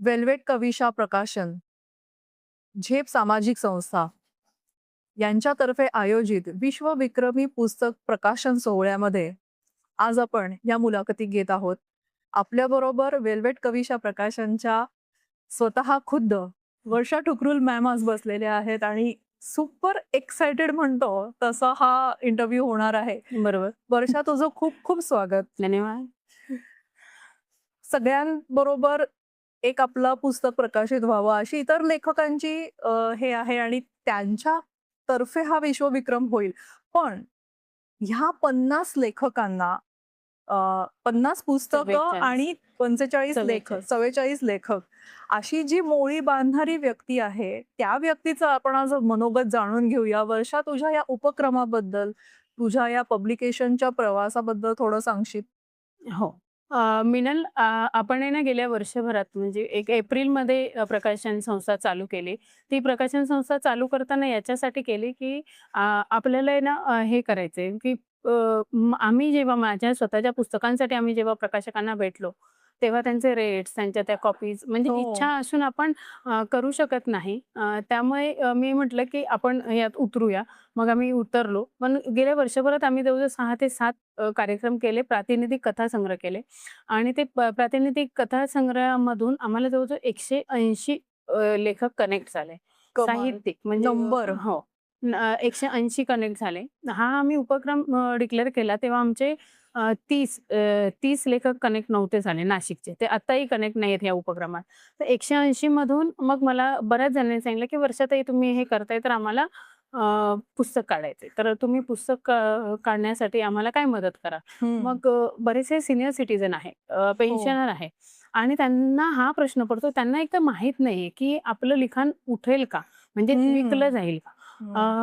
Velvet Kavisha प्रकाशन, झेप सामाजिक संस्था यांच्यातर्फे आयोजित विश्वविक्रमी पुस्तक प्रकाशन सोहळ्यामध्ये आज आपण या मुलाखती घेत आहोत. आपल्याबरोबर वेल्वेट कविशा प्रकाशनच्या स्वतः खुद्द वर्षा ठुकरुल मॅम आज बसलेल्या आहेत आणि सुपर एक्साइटेड म्हणतो तसा हा इंटरव्ह्यू होणार आहे. बरोबर. वर्षा, तुझं खूप खूप स्वागत. धन्यवाद. सगळ्यांबरोबर एक आपलं पुस्तक प्रकाशित व्हावं अशी इतर लेखकांची हे आहे आणि त्यांच्या तर्फे हा विश्वविक्रम होईल. पण ह्या 50 लेखकांना 50 पुस्तकं 44. आणि 45 लेखक 44 लेखक अशी जी मोळी बांधणारी व्यक्ती आहे, त्या व्यक्तीचं आपण आज मनोगत जाणून घेऊया. वर्षा, तुझ्या या उपक्रमाबद्दल, तुझ्या या पब्लिकेशनच्या प्रवासाबद्दल थोडं सांगशील? हो. मिनल, आपण आहे ना गेल्या वर्षभरात म्हणजे एक एप्रिलमध्ये प्रकाशन संस्था चालू केली. ती प्रकाशन संस्था चालू करताना याच्यासाठी केली की आपल्याला आहे ना हे करायचंय की आम्ही जेव्हा माझ्या स्वतःच्या पुस्तकांसाठी आम्ही जेव्हा प्रकाशकांना भेटलो, तेव्हा त्यांचे रेट्स, त्यांच्या त्या कॉपीज म्हणजे हो. इच्छा असून आपण करू शकत नाही. त्यामुळे मी म्हटलं की आपण यात उतरूया. मग आम्ही उतरलो. पण गेल्या वर्षभरात आम्ही जवळजवळ 6 ते 7 कार्यक्रम केले, प्रातिनिधिक कथासंग्रह केले आणि ते प्रातिनिधिक कथासंग्रहामधून आम्हाला जवळजवळ 180 लेखक कनेक्ट झाले. कमाल. साहित्यिक म्हणजे नंबर. हो. 180 कनेक्ट झाले. हा आम्ही उपक्रम डिक्लेअर केला तेव्हा आमचे 30 लेखक कनेक्ट नव्हते झाले नाशिकचे. ते आत्ताही कनेक्ट नाहीयेत या उपक्रमात. तर 180 मधून मग मला बऱ्याच जणांनी सांगितलं की वर्षाताई तुम्ही हे करताय तर आम्हाला पुस्तक काढायचंय. तर तुम्ही पुस्तक काढण्यासाठी आम्हाला काय मदत करा. मग बरेचसे सीनियर सिटिझन आहे, पेन्शनर आहे आणि त्यांना हा प्रश्न पडतो. त्यांना एक तर माहीत नाहीये की आपलं लिखाण उठेल का? म्हणजे विकलं जाईल का?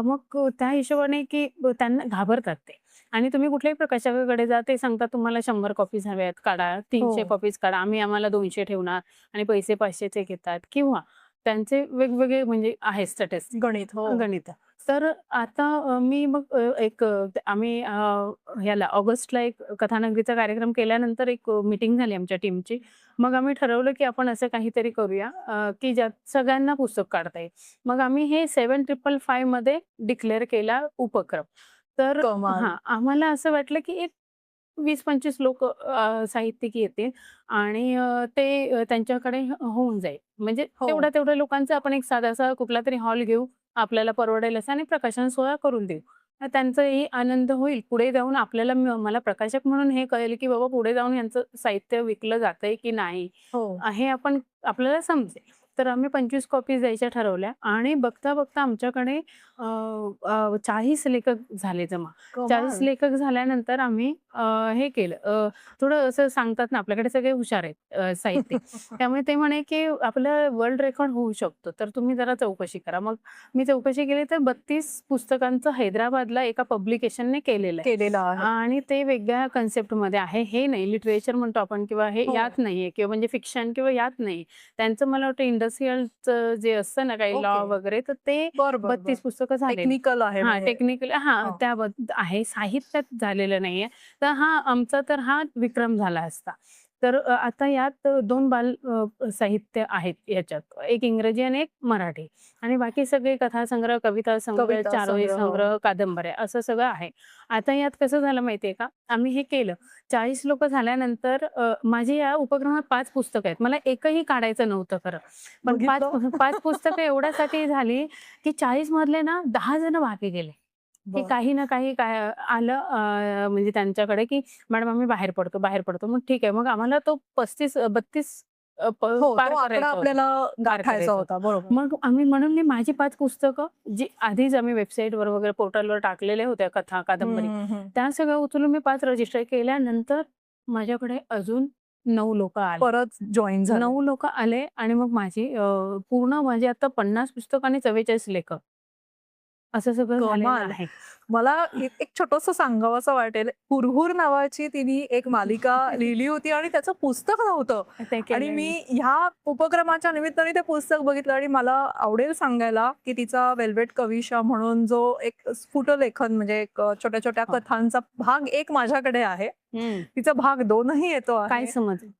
मग त्या हिशोबाने की त्यांना घाबरतात ते. आणि तुम्ही कुठल्याही प्रकाशकाकडे जा, ते सांगतात तुम्हाला 100 कॉपीज हव्यात, काढा. 300 कॉपीज काढा. आम्ही आम्हाला 200 ठेवणार आणि पैसे 500चे घेतात किंवा त्यांचे वेगवेगळे म्हणजे आहे स्टॅटस गणित. हो. गणित. तर आता मी मग आम्ही ह्याला ऑगस्टला एक कथानगरीचा कार्यक्रम केल्यानंतर एक मीटिंग झाली आमच्या टीमची. मग आम्ही ठरवलं की आपण असं काहीतरी करूया की ज्यात सगळ्यांना पुस्तक काढता येईल. मग आम्ही हे 7555 मध्ये डिक्लेअर केला उपक्रम. तर कमाल. आम्हाला असं वाटलं की एक 20-25 लोक साहित्यिक येतील आणि ते त्यांच्याकडे होऊन जाईल. म्हणजे हो. तेवढ्या लोकांचा आपण एक साधासा कुठलातरी हॉल घेऊ, आपल्याला परवडेल असं आणि प्रकाशन सोहळा करून देऊ. तर त्यांचाही आनंद होईल. पुढे जाऊन आपल्याला मला प्रकाशक म्हणून हे कळेल की बाबा पुढे जाऊन यांचं साहित्य विकलं जातंय की नाही, हो. हे आपल्याला समजेल. तर आम्ही 25 कॉपीज द्यायच्या ठरवल्या आणि बघता आमच्याकडे 40 लेखक झाले जमा. 40 कमाल. लेखक झाल्यानंतर आम्ही हे केलं, थोडं असं सांगतात ना आपल्याकडे सगळे हुशार आहेत साहित्यिक. त्यामुळे ते म्हणे की आपलं वर्ल्ड रेकॉर्ड होऊ शकतो, तर तुम्ही जरा चौकशी करा. मग मी चौकशी केली तर 32 पुस्तकांचं हैदराबादला एका पब्लिकेशनने केलेलं आहे केलेला आहे. आणि ते वेगळ्या कन्सेप्टमध्ये आहे. हे नाही लिटरेचर म्हणतो आपण किंवा हे हो. यात नाहीये किंवा म्हणजे फिक्शन किंवा यात नाही. त्यांचं मला वाटतं इंडस्ट्रियलचं जे असतं ना काही लॉ ओके. वगैरे, तर ते बरं, बरं, 32 पुस्तकं झालेली. टेक्निकल आहे म्हणजे. टेक्निकल हो. त्याबद्दल आहे. साहित्यात झालेलं नाहीये. तर आमचा तर हा विक्रम झाला असता. तर आता यात 2 बाल साहित्य आहेत याच्यात. एक इंग्रजी आणि एक मराठी आणि बाकी सगळे कथासंग्रह, कविता संग्रह, कविता चारोळी संग्रह. संग्रह, कादंबऱ्या असं सगळं आहे. आता यात कसं झालं माहितीये का? आम्ही हे केलं. 40 लोकं झाल्यानंतर माझी या उपक्रमात 5 पुस्तकं आहेत. मला एकही काढायचं नव्हतं खरं. पण बघितलं? 5 पुस्तकं एवढ्यासाठी झाली की 40 मधले ना 10 जण मागे गेले. की काही ना काही काय आलं म्हणजे त्यांच्याकडे की मॅडम आम्ही बाहेर पडतो. मग ठीक आहे. मग आम्हाला तो 32 हो, पार तो आकडा करायचा होता. आपल्याला गाठायचा होता. बरोबर. मग आम्ही म्हणून मी माझी 5 पुस्तकं जी आधीच आम्ही वेबसाईटवर वगैरे पोर्टलवर टाकलेल्या होत्या कथा, कादंबरी, त्या सगळ्या उचलून मी 5 रजिस्टर केल्यानंतर माझ्याकडे अजून 9 लोकं आले. परत जॉइन झाले. 9 लोकं आले आणि मग माझी पूर्ण माझी आता 50 पुस्तकं आणि 44 लेखक असं सगळं झालेलं कमाल. आहे. मला एक छोटंसं सांगावंसं वाटेल. हुरहुर नावाची तिने एक मालिका लिहिली होती आणि त्याचं पुस्तक नव्हतं. ते आणि केलंय मी मी. ह्या उपक्रमाच्या निमित्ताने ते पुस्तक बघितलं आणि मला आवडेल सांगायला की तिचा वेल्वेट कविशा म्हणून जो एक स्फुटलेखन म्हणजे एक छोट्या-छोट्या हो. कथांचा भाग 1 माझ्याकडे आहे. हं. तिचा भाग 2ही येतो काय आहे. समजली?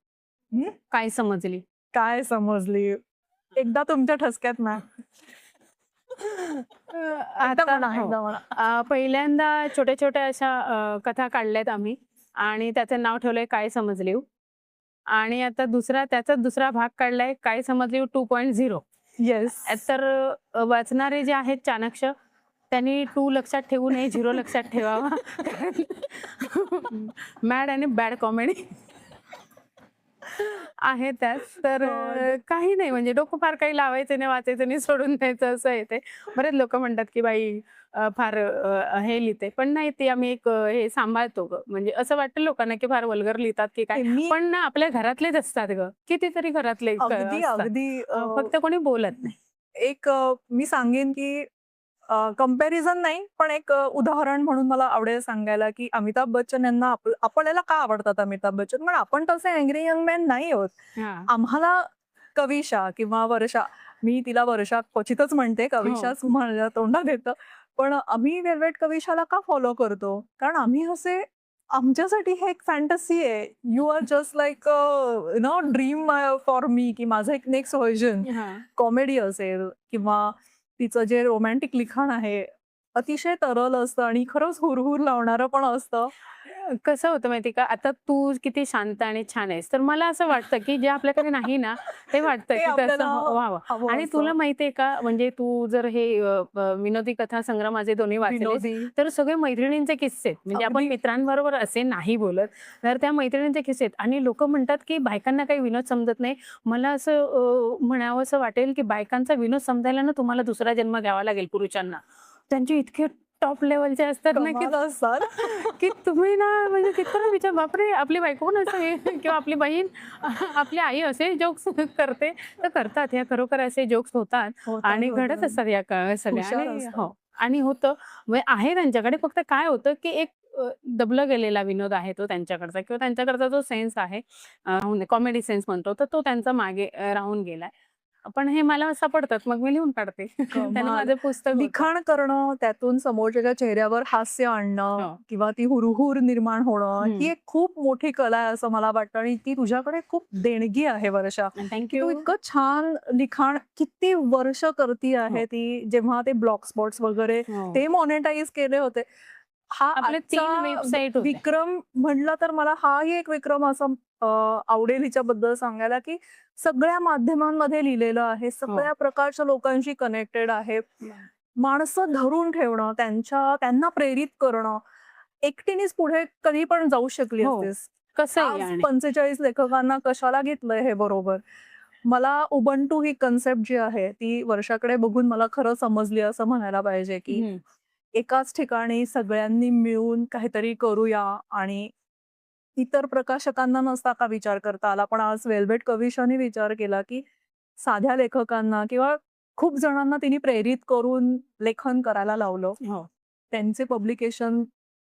हं? काय समजली? काय समजली? एकदा तुमच्या ठसक्यात ना. एकदा आता म्हणा, हो. एकदा म्हणा. पहिल्यांदा छोट्या-छोट्या अशा कथा काढल्यात आम्ही आणि त्याचं नाव ठेवलंय काय समजलीव आणि आता त्याचा दुसरा भाग काढलाय काय समजलीव 2.0. येस. तर वाचणारे जे आहेत चाणक्य त्यांनी 2 लक्षात ठेवू नये, 0 लक्षात ठेवावा. मॅड आणि बॅड कॉमेडी आहे त्यात. तर काही नाही म्हणजे डोकं फार काही लावायचं नाही, वाचायचं नाही, सोडून द्यायचं असं आहे ते. बरेच लोकं म्हणतात, की बाई फार हे लिहिते. पण नाही ते आम्ही एक हे सांभाळतो गं. म्हणजे असं वाटतं लोकांना, की फार वल्गर लिहितात की काय. मी पण ना आपल्या घरातलेच असतात गं. कितीतरी घरातले अगदी, असतात. अगदी फक्त कोणी बोलत नाही. एक मी सांगेन की कंपॅरिझन नाही, पण एक उदाहरण म्हणून मला आवडेल सांगायला, की अमिताभ बच्चन यांना आपल्याला का आवडतात अमिताभ बच्चन? पण आपण तसे अँग्री यंग मॅन नाही आहोत. हां. आम्हाला कविशा किंवा वर्षा, मी तिला वर्षा क्वचितच म्हणते, हो. कविशाच माझ्या तोंडात येतं. पण आम्ही वेल्वेट कविशाला का फॉलो करतो? कारण आम्ही असे आमच्यासाठी हे एक फॅन्टसी आहे. You are just like dream for me, की माझं एक नेक्स्ट व्हर्जन हां. कॉमेडी असेल किंवा तिचं जे रोमॅन्टिक लिखाण आहे, अतिशय तरल असतं आणि खरंच हुरहुर लावणारं पण असतं. कसं होतं माहिती का, आता तू किती शांत आणि छान आहेस, तर मला असं वाटतं, की जे आपल्याकडे नाही ना, ते वाटतं, ते की तसं आपल्याला व्हावं. हवं आणि असतं. तुला माहिती आहे का, म्हणजे तू जर हे विनोदी कथा संग्रह माझे दोन्ही वाचलेस, विनोदी. तर सगळे मैत्रिणींचे किस्से आहेत. म्हणजे आपण अगदी. मित्रांबरोबर असे नाही बोलत, तर त्या मैत्रिणींचे किस्से आहेत. आणि लोकं म्हणतात, की बायकांना काही विनोद समजत नाही. मला असं म्हणावंसं वाटेल, की बायकांचा विनोद समजायला ना तुम्हाला दुसरा जन्म घ्यावा लागेल पुरुषांना. त्यांचे इतके टॉप लेव्हलचे असतात ना, की कमाल असतात. की तुम्ही ना म्हणजे तिथपर्यंत विचार बापरे! आपली बायको पण असं हे किंवा आपली बहीण आपली आई असे जोक्स करते, तर करतात. ह्या खरोखर असे जोक्स होतात होतात, आणि घडत होतात. असतात या सगळ्या हुशार आणि असतात. हो आणि होतं. म्हणजे आहे त्यांच्याकडे फक्त काय होतं, की एक दबला गेलेला विनोद आहे तो त्यांच्याकडचा किंवा त्यांच्याकडचा जो सेन्स आहे कॉमेडी सेन्स म्हणतो, तर तो त्यांचा मागे राहून गेलाय. पण हे मला सापडतात, मग मी लिहून काढते. त्यानं कमाल. माझं पुस्तक होतं. लिखाण करणं, त्यातून समोरच्याच्या चेहऱ्यावर हास्य आणणं हो. किंवा ती हुरहुर निर्माण होणं, ही हं. एक खूप मोठी कला आहे असं मला वाटतं आणि ती तुझ्याकडे खूप देणगी आहे वर्षा, थँक की तू यू. इतकं छान लिखाण किती वर्ष करती आहे हो, ती. जेव्हा ते ब्लॉग स्पॉट्स वगैरे हो. ते मॉनिटाईज केले होते. हा आपले 3 आजचा वेबसाईट होत्या. विक्रम म्हणला तर मला हाही एक विक्रम असा आवडेल हिच्याबद्दल सांगायला, की सगळ्या माध्यमांमध्ये लिहिलेलं आहे. हो. सगळ्या प्रकारच्या लोकांशी कनेक्टेड आहे. माणसं धरून ठेवणं, त्यांना प्रेरित करणं. एकटीनेच पुढे कधी पण जाऊ शकली हो. असतीस. कसंही आज आणि 45 लेखकांना कशाला घेतलंय हे बरोबर. मला उबंटू ही कन्सेप्ट जी आहे, ती वर्षाकडे बघून मला खरं समजली असं म्हणायला पाहिजे, की हं. एकाच ठिकाणी सगळ्यांनी मिळून काहीतरी करूया आणि इतर प्रकाशकांना नसता का विचार करता आला. पण आज वेल्वेट कविशाने विचार केला, की साध्या लेखकांना किंवा खूप जणांना तिने प्रेरित करून लेखन करायला लावलं. हो. त्यांचे पब्लिकेशन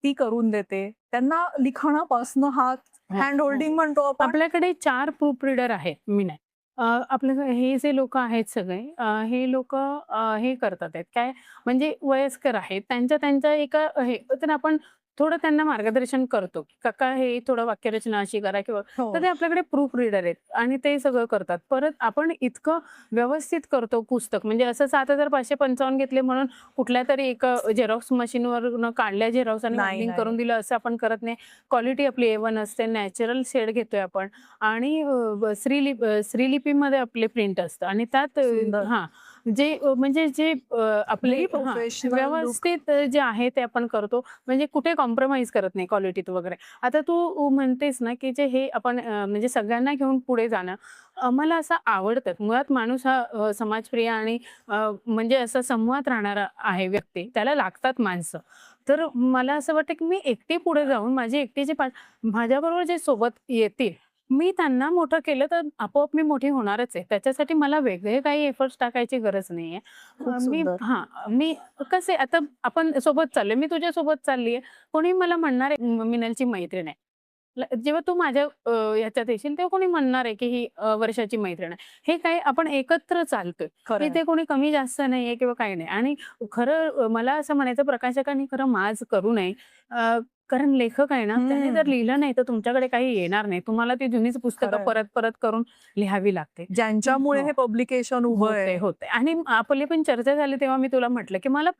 ती करून देते. त्यांना लिखाणापासनं हात हो, हँड हो. होल्डिंग म्हणतो आपण. आपल्याकडे 4 प्रूफ रीडर आहेत, मी नाही. आपल्याकडे हे जे लोकं आहेत सगळे हे लोकं हे करतात आहेत काय म्हणजे वयस्कर आहेत. त्यांच्या एका हे तर आपण थोडं त्यांना मार्गदर्शन करतो, की "काका हे थोडं वाक्यरचना अशी करा" किंवा हो. तर ते आपल्याकडे प्रूफ रीडर आहेत आणि ते सगळं करतात. परत आपण इतकं व्यवस्थित करतो पुस्तक म्हणजे असं 7,555 घेतले म्हणून कुठल्यातरी एका झेरॉक्स मशीनवरून काढल्या झेरॉक्स आणि नाही, बाइंडिंग करून नाही. दिलं असं आपण करत नाही. क्वालिटी आपली A1 असते. नॅचरल शेड घेतोय आपण आणि श्रीलिपीमध्ये आपले प्रिंट असतं आणि त्यात सुंदर. हां, जे म्हणजे जे आपले व्हेरी हां, प्रोफेशनल लूक. व्यवस्थित जे आहे ते आपण करतो. म्हणजे कुठे कॉम्प्रोमाईज करत नाही क्वालिटीत वगैरे. आता तू म्हणतेस ना, की जे हे आपण म्हणजे सगळ्यांना घेऊन पुढे जाणं मला असं आवडतं. मुळात माणूस हा समाजप्रिय आणि म्हणजे असा संवाद राहणारा आहे व्यक्ती. त्याला लागतात माणसं. तर मला असं वाटतं, की मी एकटी पुढे जाऊन माझी एकटीची माझ्याबरोबर जे सोबत येतील, मी त्यांना मोठं केलं तर आपोआप मी मोठी होणारच आहे. त्याच्यासाठी मला वेगळे काही एफर्ट्स टाकायची गरज नाहीये. खूप मी सुंदर. हां, मी कसे आता आपण सोबत चाललोय, मी तुझ्यासोबत चालली आहे. कोणी मला म्हणणार आहे, मिनलची मैत्रीण आहे. जेव्हा तू माझ्या ह्याच्यात येशील तेव्हा कोणी म्हणणार आहे, की ही वर्षाची मैत्रीण आहे. हे काय आपण एकत्र चालतोय. खरं आहे. इथे कोणी कमी जास्त नाहीये किंवा काही नाही आणि खरं मला असं म्हणायचं प्रकाशकांनी खरं माज करू नये. कारण लेखक आहे ना, त्याने जर हम्म. लिहिलं नाही तर तुमच्याकडे काही येणार नाही. तुम्हाला ती जुनीच पुस्तकं खरंय. परत परत करून लिहावी लागते. ज्यांच्यामुळे हो. हे पब्लिकेशन उभं होते, आहे. होते. आणि आपली पण चर्चा झाली तेव्हा मी तुला म्हटलं, की मला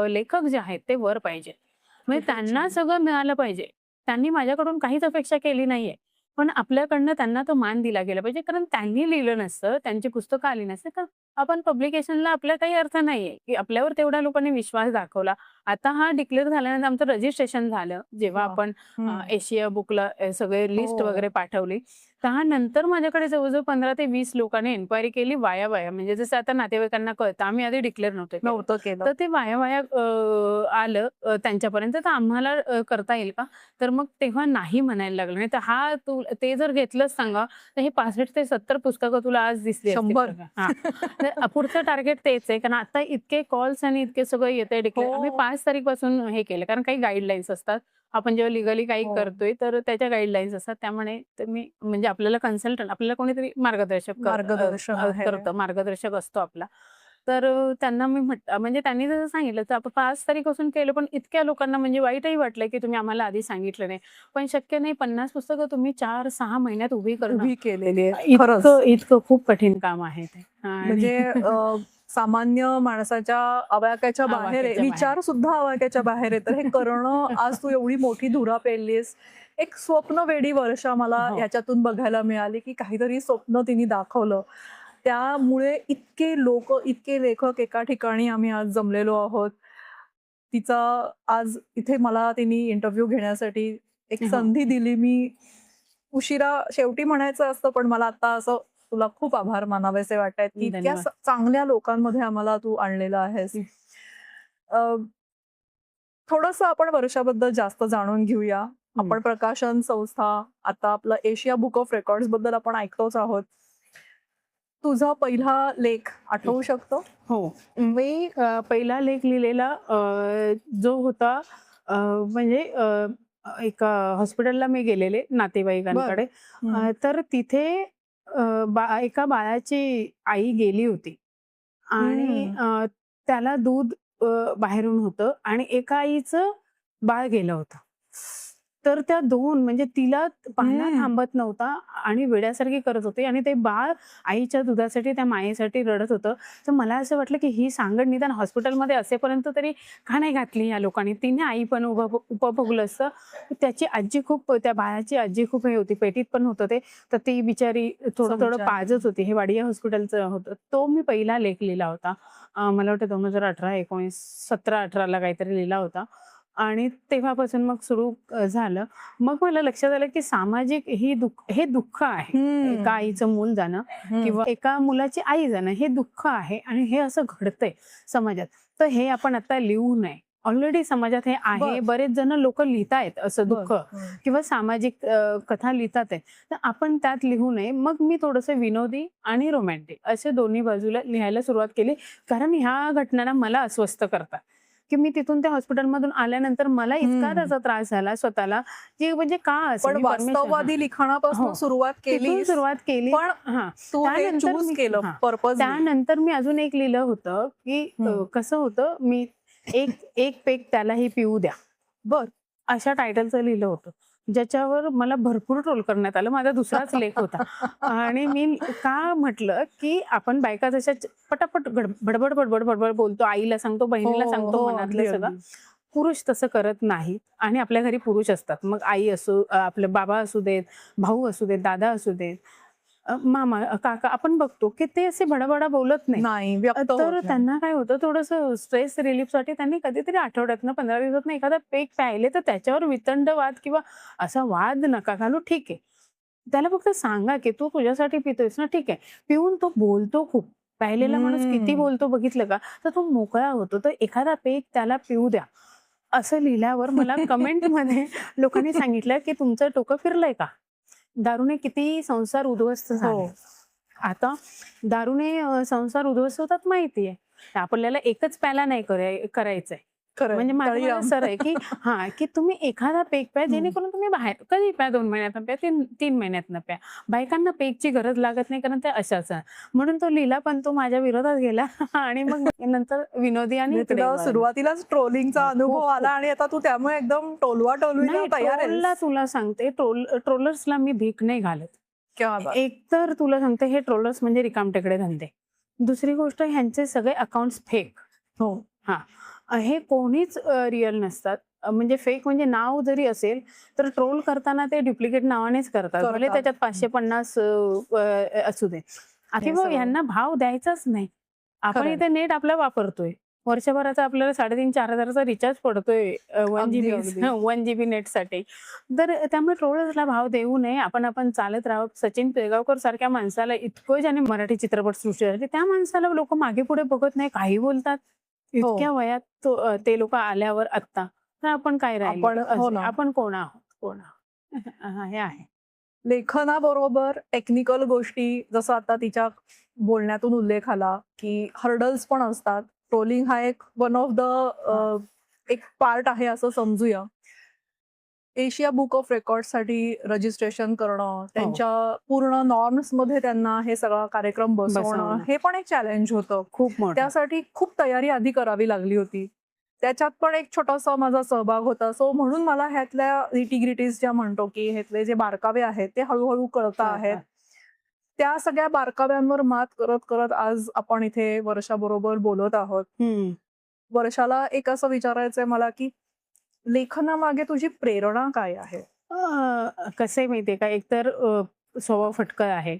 लेखक जे आहेत ते वर पाहिजे. म्हणजे खूपच त्यांना छान. सगळं मिळालं पाहिजे. त्यांनी माझ्याकडून काहीच अपेक्षा केली नाहीये. पण आपल्याकडनं त्यांना तो मान दिला गेला पाहिजे. कारण त्यांनी लिहिलं नसतं, त्यांची पुस्तकं आली नसती, तर आपण पब्लिकेशनला आपला काही अर्थ नाहीये, की आपल्यावर तेवढ्या लोकांनी विश्वास दाखवला. आता हा डिक्लेअर झाल्यानंतर आमचं रजिस्ट्रेशन झालं. जेव्हा वाह! आपण हं. एशिया बुकला सगळे लिस्ट वगैरे हो. पाठवली. त्यानंतर माझ्याकडे जवळ-जवळ 15 ते 20 लोकांनी इन्क्वायरी केली वाया-वाया. म्हणजे जसं आता नातेवाईकांना कळतं. आम्ही आधी डिक्लेअर नव्हतं केलं. नव्हतं केलं. तर ते वाया-वाया आलं त्यांच्यापर्यंत. तर आम्हाला करता येईल का? तर मग तेव्हा नाही म्हणायला लागलं. नाही तर तू ते जर घेतलंच सांगा, तर हे 65 ते 70 पुस्तकं तुला आज दिसली असती 100. बघा. हां. तर पुढचं टार्गेट तेच आहे. कारण आता इतके कॉल्स आणि इतके सगळं येतंय डिक्लेअर. आम्ही हो, 5 तारीखपासून हे केलं. कारण काही गाईडलाईन्स असतात. आपण जेव्हा लीगली काही हो. करतोय, तर त्याच्या गाईडलाईन्स असतात. त्यामुळे मी म्हणजे आपल्याला कन्सल्टंट आपल्याला कोणीतरी मार्गदर्शन आहे. करतं, मार्गदर्शक असतो आपला. तर त्यांना मी म्हणजे त्यांनी जसं सांगितलं, तर आपण 5 तारीखपासून केलं, पण इतक्या लोकांना म्हणजे वाईटही वाटलं, की तुम्ही आम्हाला आधी सांगितलं नाही. पण शक्य नाही 50 पुस्तकं तुम्ही 4-6 महिन्यात उभी करणं, उभी केलेली आहे. खरंच. इतकं इतकं खूप कठीण काम आहे ते. आणि म्हणजे सामान्य माणसाच्या आवाक्याच्या बाहेर आहे. आवाक्याच्या बाहेर. विचार सुद्धा आवाक्याच्या बाहेर आहे. तर हे करणं आज तू एवढी मोठी धुरा पेललीस. एक स्वप्नवेडी वर्षा मला हो. ह्याच्यातून बघायला मिळाली, की काहीतरी स्वप्न तिने दाखवलं. त्यामुळे इतके लोकं, इतके लेखक एका ठिकाणी आम्ही आज जमलेलो आहोत. तिचा आज इथे मला तिने इंटरव्ह्यू घेण्यासाठी एक हो. संधी दिली. मी उशिरा शेवटी म्हणायचं असतं, पण मला आता असं तुला खूप आभार मानावेसे वाटतायत, की इतक्या धन्यवाद. चांगल्या लोकांमध्ये आम्हाला तू आणलेलं आहेस. हं, अ, थोडंसं आपण वर्षाबद्दल जास्त जाणून घेऊया. हं. आपण प्रकाशन संस्था, आता आपलं एशिया बुक ऑफ रेकॉर्ड्स बद्दल आपण ऐकतोच आहोत. तुझा पहिला लेख आठवू शकतो? हो. मी पहिला लेख लिहिलेला जो होता म्हणजे एका हॉस्पिटलला मी गेलेले बरं. नातेवाईकांकडे. हं. तर तिथे एका बाळाची आई गेली होती आणि हं. त्याला दूध बाहेरून होतं आणि एका आईचं बाळ गेलं होतं. तर त्या 2 म्हणजे तिला पाहणं हं. थांबत नव्हता आणि वेड्यासारखी करत होती आणि ते बाळ आईच्या दुधासाठी, त्या मायेसाठी रडत होतं. तर मला असं वाटलं, की ही सांगड निदान हॉस्पिटलमध्ये असेपर्यंत तरी का नाही घातली या लोकांनी? तिने आई पण उपभोगलं असतं. त्याची आजी खूप त्या बाळाची आजी खूप हे होती, पेटीत पण होतं ते. तर ती बिचारी थोडं-थोडं समजा. पाजत होती. हे वाडिया हॉस्पिटलचं होतं. तो मी पहिला लेख लिहिला होता. मला वाटतं 2018, 19, 17-18ला काहीतरी लिहिला होता. आणि तेव्हापासून मग सुरू झालं. मग मला लक्षात आलं, की सामाजिक हे दुःख आहे. एका हं. आईचं मूल जाणं हं. किंवा एका मुलाची आई जाणं हे दुःख आहे आणि हे असं घडतंय समाजात. तर हे आपण आता लिहू नये. ऑलरेडी समाजात हे आहे. बरं, बरेच जण लोकं लिहितायत असं बरं. दुःख हं. किंवा सामाजिक कथा लिहितात आहे. तर आपण त्यात लिहू नये. मग मी थोडंसं विनोदी आणि रोमॅन्टिक असे दोन्ही बाजूला लिहायला सुरुवात केली. कारण ह्या घटना मला अस्वस्थ करतात. की मी तिथून त्या हॉस्पिटलमधून आल्यानंतर मला इतका हं. त्याचा त्रास झाला स्वतःला, की म्हणजे का असं पण मी वास्तववादी लिखाणापासून हो. सुरुवात तिथून केलीस, सुरुवात केली. पण हां. तू हे त्यानंतर चूज मी केलं हां. पर्पजली. त्यानंतर मी अजून एक लिहिलं होतं, की हं. कसं होतं मी एक एक पेग त्यालाही पिऊ द्या. बरं. अशा टायटलचं लिहिलं होतं. ज्याच्यावर मला भरपूर ट्रोल करण्यात आलं. माझा दुसराच लेख होता. आणि मी का म्हटलं, की आपण बायका जशा पटापट बडबड, बडबड, बडबड बोलतो. आईला सांगतो, हो, बहिणीला सांगतो हो. मनातलं अगदी, सगळं. अगदी. पुरुष तसं करत नाहीत आणि आपल्या घरी पुरुष असतात. मग आई असो, आपले बाबा असू देत, भाऊ असू देत, दादा असू देत, मामा, काका आपण बघतो, की ते असे भडाभडा बोलत नाहीत. नाही, व्यक्त होत तर नाही. त्यांना काय होतं थोडंसं स्ट्रेस रिलीफसाठी त्यांनी कधीतरी आठवड्यातनं 15 दिवसातनं एखादा पेग प्यायले, तर त्याच्यावर वितंडवाद किंवा असा वाद नका घालू, ठीक आहे. त्याला फक्त सांगा, की "तू तुझ्यासाठी पितोयस ना, ठीक आहे." पिऊन तो बोलतो खूप. प्यायलेला माणूस किती हं. बोलतो बघितलं का? तर तो मोकळा होतो. तर एखादा पेग त्याला पिऊ द्या. असं लिहिल्यावर मला कमेंटमध्ये लोकांनी सांगितलं, की "तुमचं डोकं फिरलंय का? दारूने किती संसार उद्ध्वस्त हो. झाले." आता दारूने संसार उद्ध्वस्त होतात माहिती आहे. तर आपल्याला एकच प्याला नाही करायचंय. खरंय. म्हणजे माझं तळीराम. म्हणणं सरळ आहे की की तुम्ही एखादा पेग प्या हम्म. जेणेकरून तुम्ही बाहेर कधी प्या, 2 महिन्यातनं प्या, 3 महिन्यातनं प्या. बायकांना पेगची गरज लागत नाही कारण त्या अशाच आहे. म्हणून तो लिहिला पण तो माझ्या विरोधात गेला आणि मग नंतर विनोदी आणि म्हणजे इकडे तुला वळला. सुरुवातीलाच ट्रोलिंगचा खूप, अनुभव खूप. आला आणि आता तू त्यामुळे एकदम टोलवा टोलवीला नाही, तयार ट्रोलला आहेस. तुला सांगते ट्रोलर्सला मी भीक नाही घालत. क्या बात. एक तर तुला सांगते हे ट्रोलर्स म्हणजे रिकामटेकडे धंदे. दुसरी गोष्ट ह्यांचे सगळे अकाउंट्स फेक. हो. हे कोणीच रिअल नसतात. म्हणजे फेक म्हणजे नाव जरी असेल तर ट्रोल करताना ते डुप्लिकेट नावानेच करतात. भले करतात. त्याच्यात 550 असू दे. हे किंवा सगळं. ह्यांना भाव द्यायचाच नाही. आपण खरंय. इथे नेट आपला वापरतोय. वर्षभराचा आपल्याला 3,500-4,000चा रिचार्ज पडतोय 1 अगदी, जीबी अगदी. 1 जीबी नेटसाठी. तर त्यामुळे ट्रोलर्सला भाव देऊ नये. आपण चालत राहावं. सचिन पिळगावकर सारख्या माणसाला इतकं ज्याने मराठी चित्रपटसृष्टी झाली त्या माणसाला लोक मागे पुढे बघत नाही, काही बोलतात. हो. इतक्या वयात ते लोक आल्यावर आत्ता तर आपण काय राहिलो? हो ना. आपण कोण आहोत? हे आहे. लेखनाबरोबर टेक्निकल गोष्टी जसं आता तिच्या बोलण्यातून उल्लेख आला की हर्डल्स पण असतात. ट्रोलिंग हा एक वन ऑफ द एक पार्ट आहे असं समजूया. एशिया बुक ऑफ रेकॉर्डसाठी रजिस्ट्रेशन करणं, त्यांच्या पूर्ण नॉर्म्स मध्ये त्यांना हे सगळा कार्यक्रम बसवणं, बसवणं. हे पण एक चॅलेंज होतं. खूप मोठं. त्यासाठी खूप तयारी आधी करावी लागली होती. त्याच्यात पण एक छोटासा माझा सहभाग होता. सो म्हणून मला ह्यातल्या निटी-ग्रिटीज ज्या म्हणतो की ह्यातले जे बारकावे आहेत ते हळूहळू कळता आहेत. त्या सगळ्या बारकाव्यांवर मात करत करत आज आपण इथे वर्षाबरोबर बोलत आहोत. वर्षाला एक असं विचारायचंय मला की लेखनामागे तुझी प्रेरणा काय आहे? कसं आहे माहितीये का, एकतर स्वभाव फटकळ आहे.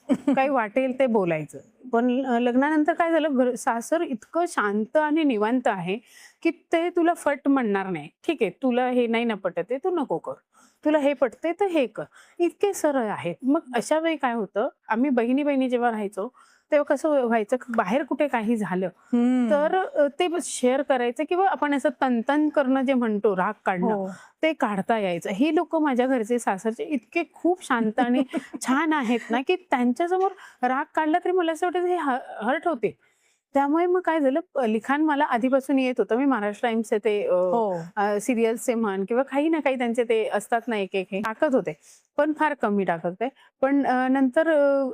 काही वाटेल ते बोलायचं. पण लग्नानंतर काय झालं, सासर इतकं शांत आणि निवांत आहे की ते तुला फट म्हणणार नाही. ठीक आहे, तुला हे नाही ना पटत आहे, तू नको कर. तुला हे पटते तर हे कर. इतके सरळ आहेत. मग अशा वेळी काय होतं, आम्ही बहिणी बहिणी जेव्हा राहायचो तेव्हा कसं व्हायचं, बाहेर कुठे काही झालं तर ते शेअर करायचं किंवा आपण असं तनतन करणं जे म्हणतो, राग काढणं, हो. ते काढता यायचं. ही लोक माझ्या घरचे सासरचे इतके खूप शांत आणि छान आहेत ना की त्यांच्यासमोर राग काढला तरी मला असं वाटतं हे हर्ट होते. त्यामुळे मग काय झालं, लिखाण मला आधीपासून येत होतं. मी महाराष्ट्र टाइम्सचे ते हो. सिरियल्सचे म्हण किंवा काही ना काही त्यांचे ते असतात ना एक हे टाकत होते, पण फार कमी टाकत होते. पण नंतर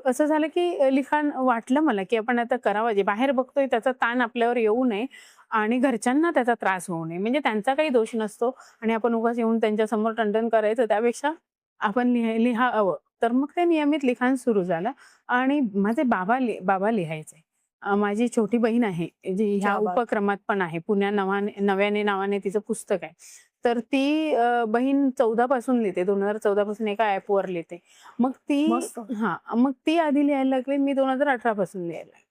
असं झालं की लिखाण वाटलं मला की आपण आता करावं, जे बाहेर बघतोय त्याचा ताण आपल्यावर येऊ नये आणि घरच्यांना त्याचा त्रास होऊ नये. म्हणजे त्यांचा काही दोष नसतो आणि आपण उगाच येऊन त्यांच्या समोर टंडन करायचं, त्यापेक्षा आपण लिहावं. तर मग ते नियमित लिखाण सुरू झालं आणि माझे बाबा लिहायचे. माझी छोटी बहीण आहे जी ह्या क्या बात. उपक्रमात पण आहे. नव्याने नावाने तिचं पुस्तक आहे. तर ती बहीण 14 पासून लिहिते. 2014 पासून एका ऍपवर लिहिते. मग मस्त. मग ती आधी लिहायला लागली. मी 2018 पासून लिहायला लागले.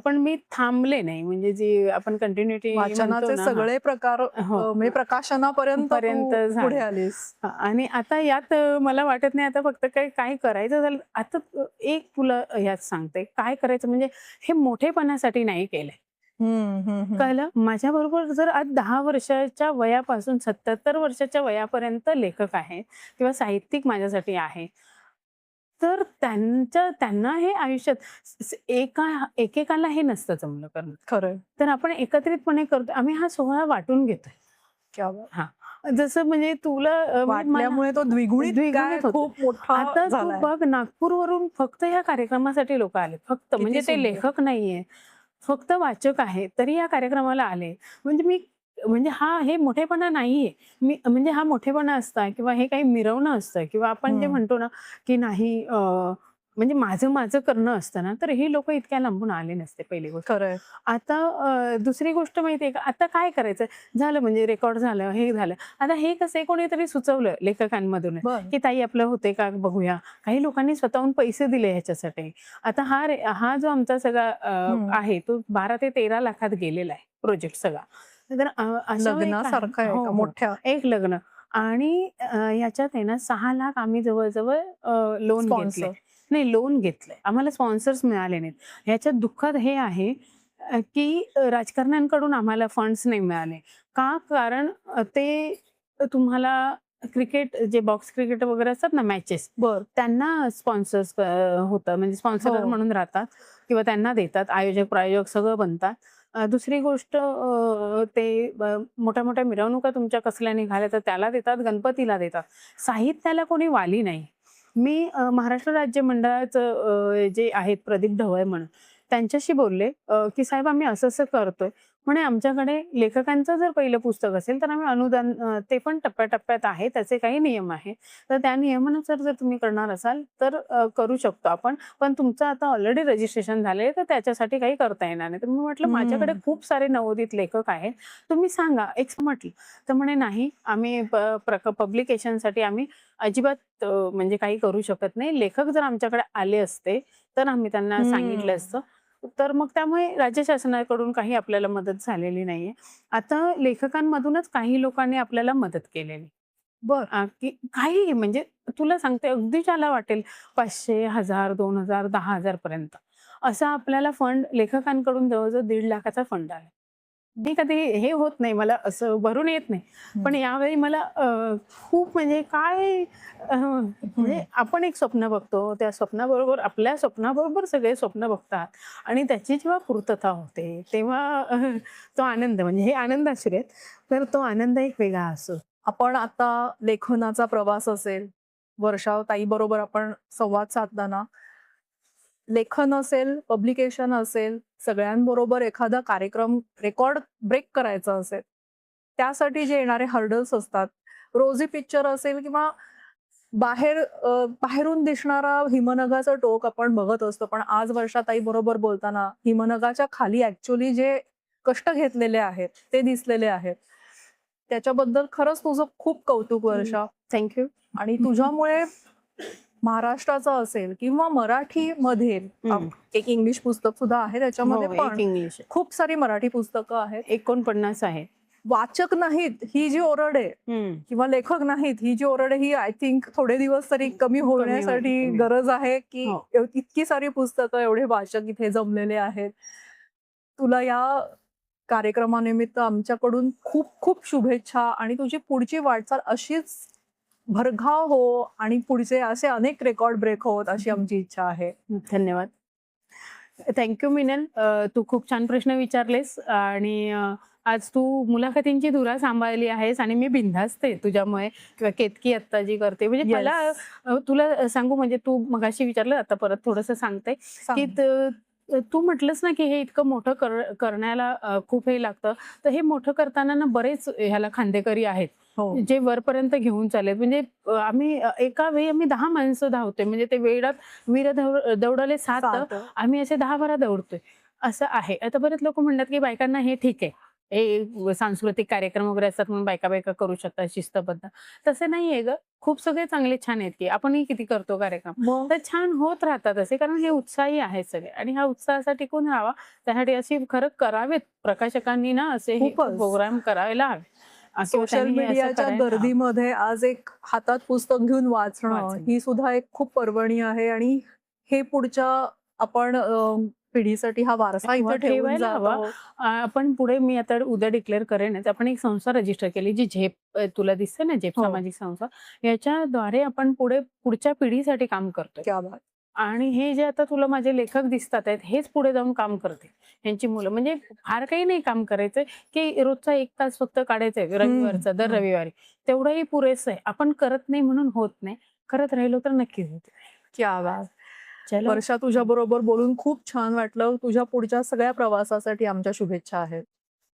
पण मी थांबले नाही. म्हणजे जी आपण कंटिन्युटी वाचनाचे सगळे प्रकार म्हणजे प्रकाशनापर्यंत पर्यंत तू पुढे झाले. आलीस. आणि आता यात मला वाटत नाही आता फक्त काय करायचं झालं. आता एक तुला यात सांगते, काय करायचं म्हणजे हे मोठेपणासाठी नाही केलंय. कळलं? माझ्या बरोबर जर आज 10 वर्षाच्या वयापासून 77 वर्षाच्या वयापर्यंत लेखक आहे किंवा साहित्यिक माझ्यासाठी आहे, तर त्यांना हे आयुष्यात एकेकाला हे नसतं जमलं करणं. खरंय. तर आपण एकत्रितपणे करतो. आम्ही हा सोहळा वाटून घेतोय. क्या बात. जसं म्हणजे तुला वाटल्यामुळे तो द्विगुणित काय होतो. खूप मोठा आता तू झालाय. बघ, नागपूरवरून फक्त ह्या कार्यक्रमासाठी लोक आले. फक्त म्हणजे ते सुंदर. लेखक नाहीये, फक्त वाचक आहे तरी या कार्यक्रमाला आले. म्हणजे हे मोठेपणा नाहीये. म्हणजे हा मोठेपणा असता किंवा हे काही मिरवणं असतं किंवा आपण जे म्हणतो ना की नाही म्हणजे माझं करणं असतं ना, तर ही लोक इतक्या लांबून आले नसते, पहिली गोष्ट. खरंय. आता दुसरी गोष्ट माहितीये का, आता काय करायचं झालं, म्हणजे रेकॉर्ड झालं, हे झालं. आता हे कसं कोणीतरी सुचवलं लेखकांमधून की ताई आपलं होते का बघूया. काही लोकांनी स्वतःहून पैसे दिले ह्याच्यासाठी. आता हा जो आमचा सगळा आहे तो 12 ते 13 लाखात गेलेला आहे प्रोजेक्ट सगळा. तर लग्नासारखं आहे का मोठ्या? एक लग्न आणि याच्यात आहे ना 6 लाख आम्ही जवळजवळ लोन घेतले. नाही, लोन घेतलंय. आम्हाला स्पॉन्सर्स मिळाले नाहीत. ह्याच्यात दुःखद हे आहे की राजकारण्यांकडून आम्हाला फंड्स नाही मिळाले. का? कारण ते तुम्हाला क्रिकेट, जे बॉक्स क्रिकेट वगैरे असतात ना मॅचेस, त्यांना स्पॉन्सर्स होतं, म्हणजे स्पॉन्सर म्हणून राहतात किंवा त्यांना देतात. आयोजक प्रायोजक सगळं बनतात दुसरी गोष्ट ते मोठ्या मोठ्या मिरवणुका तुमच्या कसल्या निघाल्या तर त्याला देतात, गणपतीला देतात. साहित्याला कोणी वाली नाही. मी महाराष्ट्र राज्य मंडळाचं जे आहेत प्रदीप ढवळे म्हणून, त्यांच्याशी बोलले की "साहेब आम्ही असं-असं करतोय." म्हणे "आमच्याकडे लेखकांचं जर पहिलं पुस्तक असेल तर आम्ही अनुदान ते पण टप्प्याटप्प्यात आहे. त्याचे काही नियम आहेत. तर त्या नियमानुसार जर तुम्ही करणार असाल तर करू शकतो आपण. पण तुमचं आता ऑलरेडी रजिस्ट्रेशन झालंय तर त्याच्यासाठी काही करता येणार नाही." तर मी म्हटलं "माझ्याकडे हम्म. खूप सारे नवोदित लेखक आहेत. तुम्ही सांगा." एक म्हटलं. तर म्हणे "नाही, आम्ही पब्लिकेशनसाठी आम्ही अजिबात म्हणजे काही करू शकत नाही. लेखक जर आमच्याकडे आले असते तर आम्ही त्यांना सांगितलं हम्म. असतं." तर मग त्यामुळे राज्य शासनाकडून काही आपल्याला मदत झालेली नाहीये. आता लेखकांमधूनच काही लोकांनी आपल्याला मदत केलेली. बर. की काहीही म्हणजे तुला सांगते अगदी ज्याला वाटेल 500, 1000, 2000, 10,000 पर्यंत असा आपल्याला फंड लेखकांकडून जवळ-जवळ 1,50,000चा फंड आहे. मी कधी हे होत नाही, मला असं भरून येत नाही. पण यावेळी मला खूप म्हणजे काय म्हणजे आपण एक स्वप्न बघतो, त्या स्वप्नाबरोबर आपल्या स्वप्नाबरोबर सगळे स्वप्न बघतात आणि त्याची जेव्हा पूर्तता होते, तेव्हा तो आनंद म्हणजे हे आनंदाश्रू आहेत, तर तो आनंद एक वेगळा असतो. आपण आता लेखनाचा प्रवास असेल, वर्षा ताई बरोबर आपण संवाद साधताना लेखन असेल, पब्लिकेशन असेल, सगळ्यांबरोबर एखादा कार्यक्रम रेकॉर्ड ब्रेक करायचा असेल, त्यासाठी जे येणारे हर्डल्स असतात, रोजी पिक्चर असेल किंवा बाहेरून दिसणारा हिमनगाचं टोक आपण बघत असतो. पण आज वर्षाताई बरोबर बोलताना हिमनगाच्या खाली ॲक्चुअली जे कष्ट घेतलेले आहेत, ते दिसलेले आहेत. त्याच्याबद्दल खरंच तुझं खूप कौतुक वर्षा. Thank you. आणि तुझ्यामुळे महाराष्ट्राचं असेल किंवा मराठीमध्ये एक इंग्लिश पुस्तक सुद्धा आहे त्याच्यामध्ये हो, पण एक इंग्लिश आहे. खूप सारी मराठी पुस्तकं आहेत. 49 आहे. वाचक नाहीत ही जी ओरड आहे किंवा लेखक नाहीत ही जी ओरड आहे ही आय थिंक थोडे दिवस तरी कमी होण्यासाठी कमी. गरज आहे की हो. इतकी सारी पुस्तकं एवढे वाचक इथे जमलेले आहेत. तुला या कार्यक्रमानिमित्त आमच्याकडून खूप खूप शुभेच्छा आणि तुझी पुढची वाटचाल अशीच भरघाव हो आणि पुढचे असे अनेक रेकॉर्ड ब्रेक होत अशी आमची इच्छा आहे. धन्यवाद. थँक मिनल. तू खूप छान प्रश्न विचारलेस आणि आज तू मुलाखतींची धुरा सांभाळली आहेस आणि मी बिनधास्त आहे तुझ्यामुळे किंवा केतकी आत्ता जी करते म्हणजे Yes. मला तुला सांगू म्हणजे तू मगाशी विचारलं आता परत थोडंसं सांगते की तू म्हटलंस ना की हे इतकं मोठं करण्याला खूप हे लागतं तर हे मोठं करताना ना बरेच ह्याला खांदेकरी आहेत हो. जे वरपर्यंत घेऊन चालेल म्हणजे आम्ही एका वेळी आम्ही 10 माणसं धावतोय म्हणजे ते वेळात वीर दौडले 7 आम्ही असे 10-12 दौडतोय असं आहे. आता बरेच लोक म्हणतात की बायकांना हे ठीक आहे हे सांस्कृतिक कार्यक्रम वगैरे असतात म्हणून बायका करू शकतात शिस्तबद्ध. तसं नाहीये ग. खूप सगळे चांगले छान आहेत की आपणही किती करतो कार्यक्रम तर छान होत राहतात असे कारण हे उत्साही आहेत सगळे आणि हा उत्साहाचा टिकून राहावा त्यासाठी अशी खरं करावेत प्रकाशकांनी ना असे प्रोग्राम करायला हवे. सोशल मीडियाच्या गर्दीमध्ये आज एक हातात पुस्तक घेऊन वाचणं ही सुद्धा एक खूप पर्वणी आहे आणि हे पुढच्या आपण पिढीसाठी हा वारसा इथे ठेवायला हवा. आपण पुढे मी आता उद्या डिक्लेअर करेनच आपण एक संस्था रजिस्टर केली जी झेप तुला दिसते ना झेप सामाजिक संस्था याच्याद्वारे आपण पुढच्या पिढीसाठी काम करतोय. आणि हे जे आता तुला माझे लेखक दिसतात आहेत हेच पुढे जाऊन काम करते यांची मुलं म्हणजे फार काही नाही काम करायचंय की रोजचा 1 तास फक्त काढायचंय रविवारचा दर रविवारी तेवढंही पुरेसं आहे. आपण करत नाही म्हणून होत नाही करत राहिलो तर नक्की होत. क्या बात. वर्षा तुझ्या बरोबर बोलून खूप छान वाटलं. तुझ्या पुढच्या सगळ्या प्रवासासाठी आमच्या शुभेच्छा आहेत.